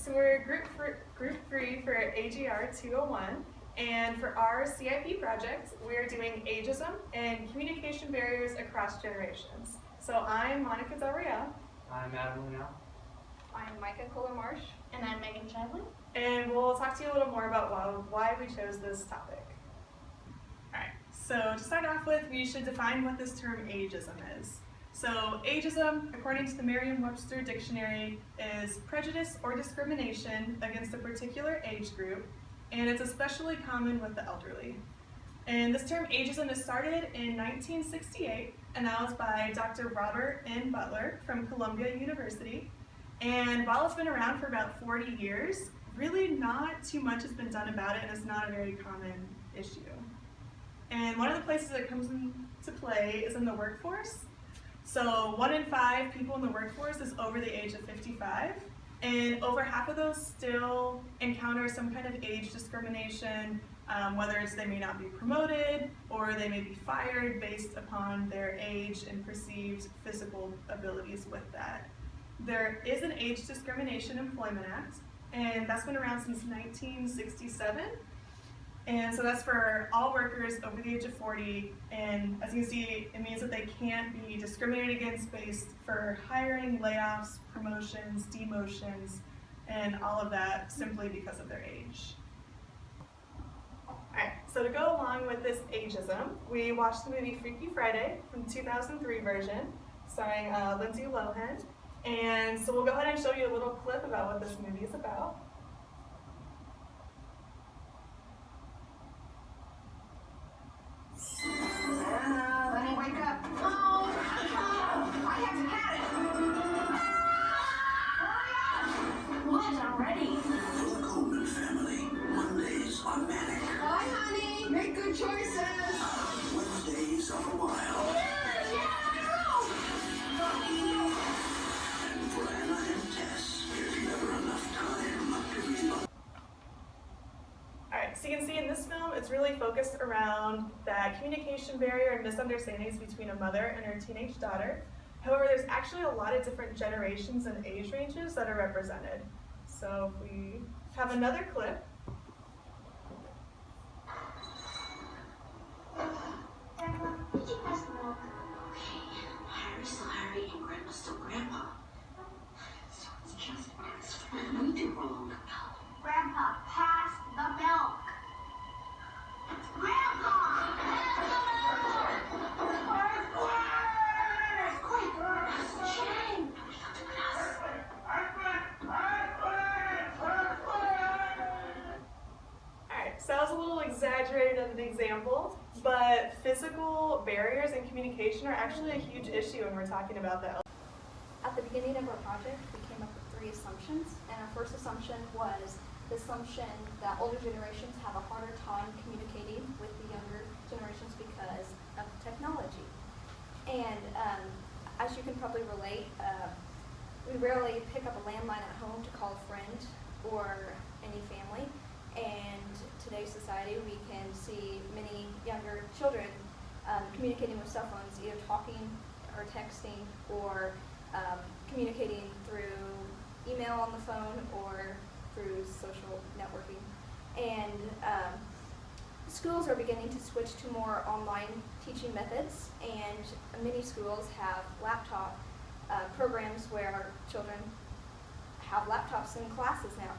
So we're group three for AGR 201, and for our CIP project, we're doing ageism and communication barriers across generations. So I'm Monica Del Real. I'm Adam Linnell. I'm Micah Kohler-Marsh. And I'm Megan Shively. And we'll talk to you a little more about why we chose this topic. Alright, so to start off with, we should define what this term ageism is. So ageism, according to the Merriam-Webster dictionary, is prejudice or discrimination against a particular age group, and it's especially common with the elderly. And this term ageism is started in 1968, and that was by Dr. Robert N. Butler from Columbia University. And while it's been around for about 40 years, really not too much has been done about it, and it's not a very common issue. And one of the places it comes into play is in the workforce. So 1 in 5 people in the workforce is over the age of 55, and over half of those still encounter some kind of age discrimination, whether it's they may not be promoted or they may be fired based upon their age and perceived physical abilities with that. There is an Age Discrimination Employment Act, and that's been around since 1967. And so that's for all workers over the age of 40, and as you can see, it means that they can't be discriminated against based for hiring, layoffs, promotions, demotions, and all of that simply because of their age. Alright, so to go along with this ageism, we watched the movie Freaky Friday from the 2003 version, starring Lindsay Lohan. And so we'll go ahead and show you a little clip about what this movie is about. Honey, wake up. Oh, I haven't had it. Hurry up. What already? For the Coleman family, Mondays are manic. Bye, honey. Make good choices. Wednesdays are wild. And for Anna and Tess, there's never enough time to be. Alright, so you can see in this film, it's really focused around that communication barrier and misunderstandings between a mother and her teenage daughter. However, there's actually a lot of different generations and age ranges that are represented. So if we have another clip. Grandma, did you pass the milk? Okay, Harry's still Harry and Grandma's still Grandpa. So it's just as we do wrong. Grandpa, pass the milk. Grandpa! Quick! Shame! Alright, so that was a little exaggerated of an example, but physical barriers in communication are actually a huge issue when we're talking about the elderly. At the beginning of our project, we came up with 3 assumptions, and our first assumption was the assumption that older generations have a harder time communicating with the younger generations because of technology. And as you can probably relate, we rarely pick up a landline at home to call a friend or any family. And today's society, we can see many younger children communicating with cell phones, either talking or texting or communicating through email on the phone or through social networking. And schools are beginning to switch to more online teaching methods, and many schools have laptop programs where children have laptops in classes now.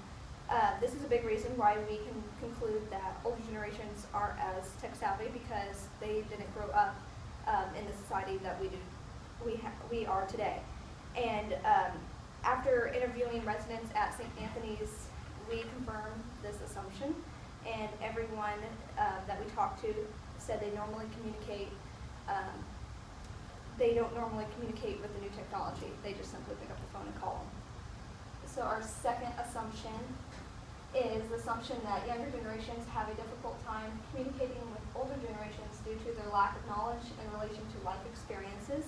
This is a big reason why we can conclude that older generations aren't as tech savvy because they didn't grow up in the society that we are today. And after interviewing residents at St. Anthony's, we confirmed this assumption, and everyone that we talked to said they normally communicate. They don't normally communicate with the new technology. They just simply pick up the phone and call them. So our second assumption is the assumption that younger generations have a difficult time communicating with older generations due to their lack of knowledge in relation to life experiences.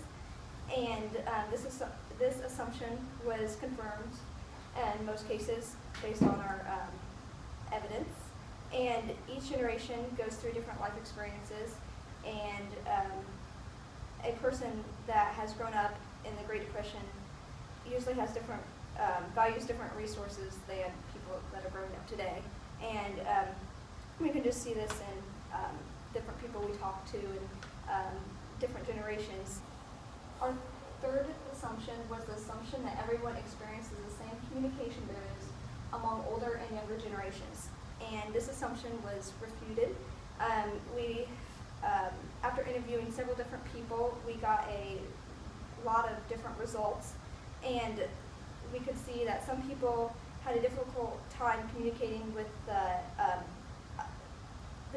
And this assumption was confirmed in most cases based on our evidence. And each generation goes through different life experiences, and a person that has grown up in the Great Depression usually has different values different resources than people that are growing up today. And we can just see this in different people we talk to and different generations. Our third assumption was the assumption that everyone experiences the same communication barriers among older and younger generations. And this assumption was refuted. After interviewing several different people, we got a lot of different results, and we could see that some people had a difficult time communicating with the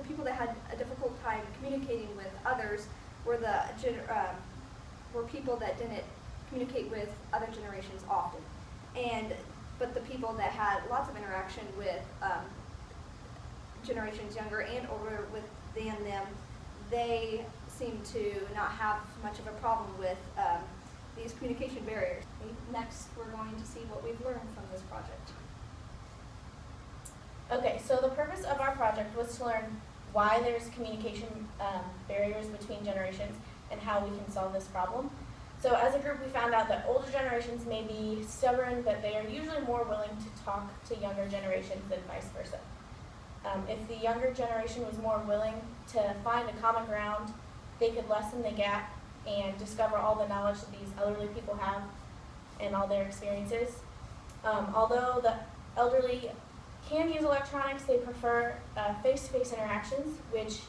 people that had a difficult time communicating with others were people that didn't communicate with other generations often, but the people that had lots of interaction with generations younger and older than them, they seem to not have much of a problem with these communication barriers. Next, we're going to see what we've learned from this project. Okay, so the purpose of our project was to learn why there's communication barriers between generations and how we can solve this problem. So as a group, we found out that older generations may be stubborn, but they are usually more willing to talk to younger generations than vice versa. If the younger generation was more willing to find a common ground, they could lessen the gap and discover all the knowledge that these elderly people have and all their experiences. Although the elderly can use electronics, they prefer face-to-face interactions, which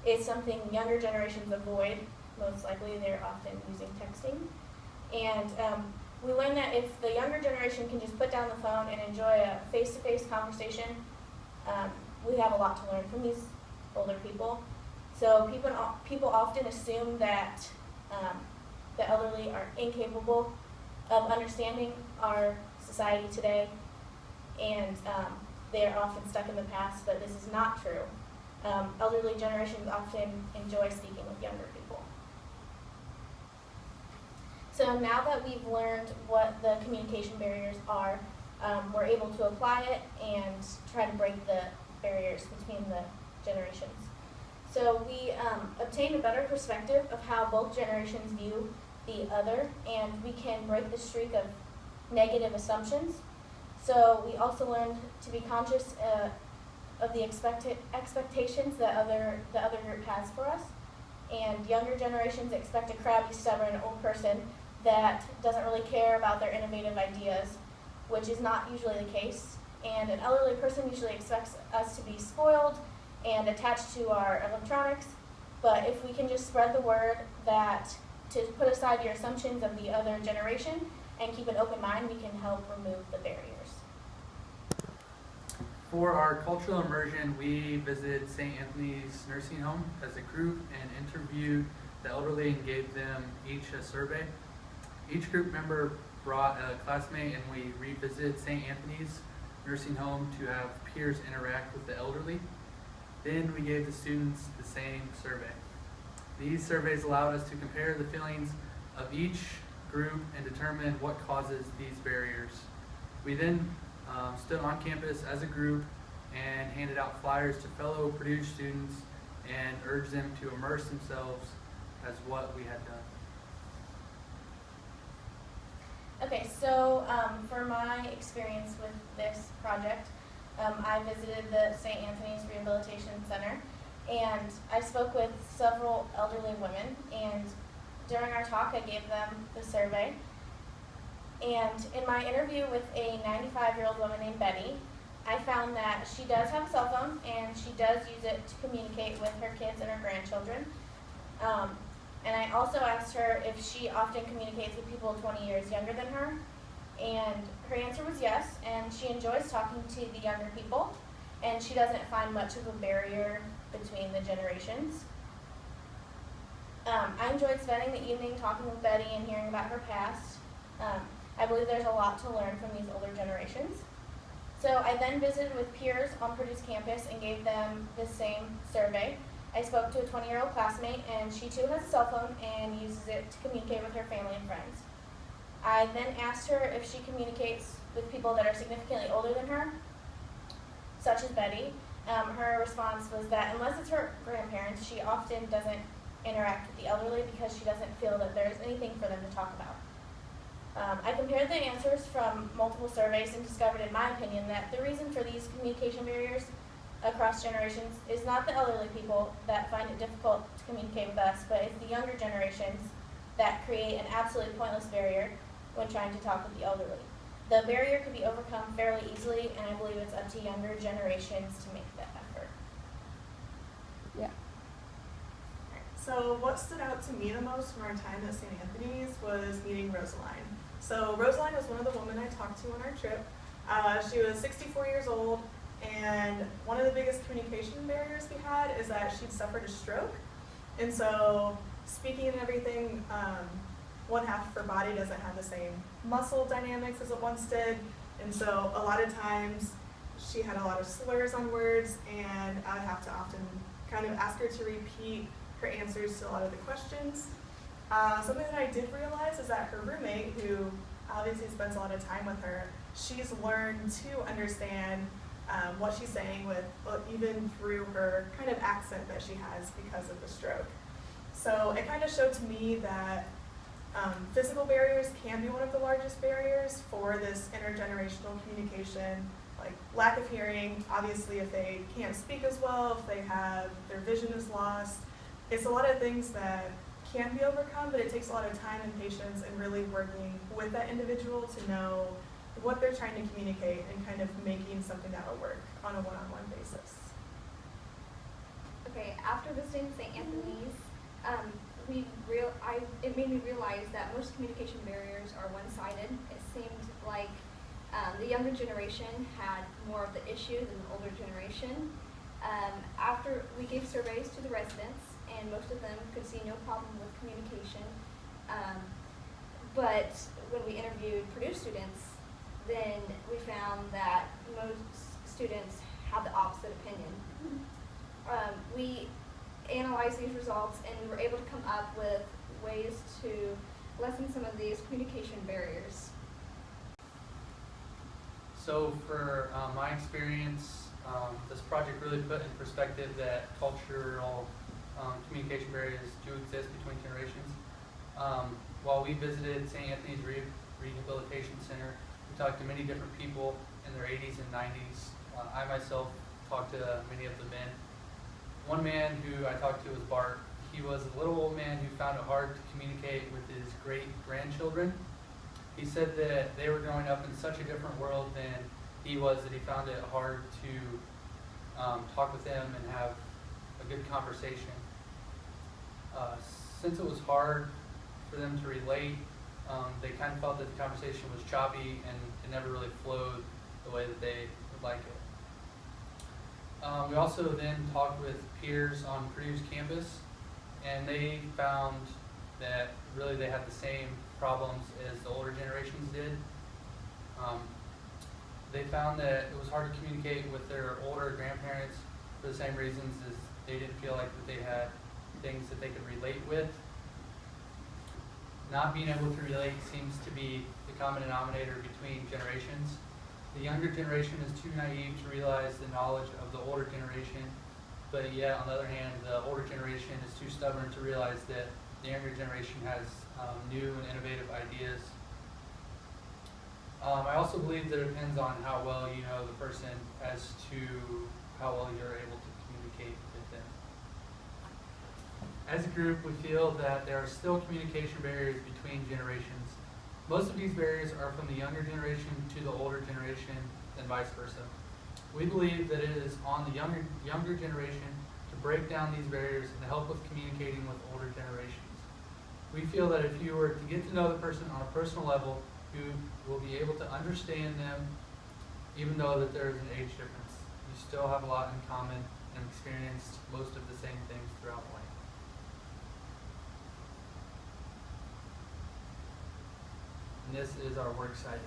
is something younger generations avoid. Most likely they're often using texting. And we learned that if the younger generation can just put down the phone and enjoy a face-to-face conversation, we have a lot to learn from these older people. So people often assume that the elderly are incapable of understanding our society today, and they are often stuck in the past, but this is not true. Elderly generations often enjoy speaking with younger people. So now that we've learned what the communication barriers are, we're able to apply it and try to break the barriers between the generations. So we obtained a better perspective of how both generations view the other, and we can break the streak of negative assumptions. So we also learned to be conscious of the expectations that the other group has for us. And younger generations expect a crabby, stubborn old person that doesn't really care about their innovative ideas, which is not usually the case. And an elderly person usually expects us to be spoiled and attached to our electronics. But if we can just spread the word that to put aside your assumptions of the other generation and keep an open mind, we can help remove the barriers. For our cultural immersion, we visited St. Anthony's Nursing Home as a group and interviewed the elderly and gave them each a survey. Each group member brought a classmate, and we revisited St. Anthony's Nursing Home to have peers interact with the elderly. Then we gave the students the same survey. These surveys allowed us to compare the feelings of each group and determine what causes these barriers. We then stood on campus as a group and handed out flyers to fellow Purdue students and urged them to immerse themselves as what we had done. Okay, so for my experience with this project, I visited the St. Anthony's Rehabilitation Center, and I spoke with several elderly women, and during our talk I gave them the survey. And in my interview with a 95-year-old woman named Betty, I found that she does have a cell phone and she does use it to communicate with her kids and her grandchildren. And I also asked her if she often communicates with people 20 years younger than her. And her answer was yes, and she enjoys talking to the younger people, and she doesn't find much of a barrier between the generations. I enjoyed spending the evening talking with Betty and hearing about her past. I believe there's a lot to learn from these older generations. So I then visited with peers on Purdue's campus and gave them the same survey. I spoke to a 20-year-old classmate, and she too has a cell phone and uses it to communicate with her family and friends. I then asked her if she communicates with people that are significantly older than her, such as Betty. Her response was that unless it's her grandparents, she often doesn't interact with the elderly because she doesn't feel that there's anything for them to talk about. I compared the answers from multiple surveys and discovered, in my opinion, that the reason for these communication barriers across generations is not the elderly people that find it difficult to communicate with us, but it's the younger generations that create an absolutely pointless barrier when trying to talk with the elderly. The barrier could be overcome fairly easily, and I believe it's up to younger generations to make that effort. Yeah. So what stood out to me the most from our time at St. Anthony's was meeting Rosaline. So Rosaline was one of the women I talked to on our trip. She was 64 years old, and one of the biggest communication barriers we had is that she'd suffered a stroke. And so speaking and everything, one half of her body doesn't have the same muscle dynamics as it once did. And so a lot of times she had a lot of slurs on words, and I would have to often kind of ask her to repeat her answers to a lot of the questions. Something that I did realize is that her roommate, who obviously spends a lot of time with her, she's learned to understand what she's saying with even through her kind of accent that she has because of the stroke. So it kind of showed to me that physical barriers can be one of the largest barriers for this intergenerational communication, like lack of hearing, obviously if they can't speak as well, if they have, their vision is lost. It's a lot of things that can be overcome, but it takes a lot of time and patience and really working with that individual to know what they're trying to communicate and kind of making something that will work on a one-on-one basis. Okay, after visiting St. Anthony's, it made me realize that most communication barriers are one-sided. It seemed like the younger generation had more of the issue than the older generation. After we gave surveys to the residents, and most of them could see no problem with communication, but when we interviewed Purdue students, then we found that most students have the opposite opinion. We analyzed these results, and we were able to come up with ways to lessen some of these communication barriers. So for my experience, this project really put in perspective that cultural communication barriers do exist between generations. While we visited St. Anthony's Rehabilitation Center, we talked to many different people in their 80s and 90s. I myself talked to many of the men. One man who I talked to was Bart. He was a little old man who found it hard to communicate with his great-grandchildren. He said that they were growing up in such a different world than he was that he found it hard to talk with them and have a good conversation. Since it was hard for them to relate, they kind of felt that the conversation was choppy and it never really flowed the way that they would like it. We also then talked with peers on Purdue's campus, and they found that really they had the same problems as the older generations did. They found that it was hard to communicate with their older grandparents for the same reasons as they didn't feel like that they had things that they could relate with. Not being able to relate seems to be the common denominator between generations. The younger generation is too naive to realize the knowledge of the older generation, but yet on the other hand, the older generation is too stubborn to realize that the younger generation has new and innovative ideas. I also believe that it depends on how well you know the person as to how well you're able to communicate with them. As a group, we feel that there are still communication barriers between generations. Most of these barriers are from the younger generation to the older generation and vice versa. We believe that it is on the younger generation to break down these barriers and help with communicating with older generations. We feel that if you were to get to know the person on a personal level, you will be able to understand them even though that there is an age difference. You still have a lot in common and experienced most of the same things throughout life. And this is our works cited.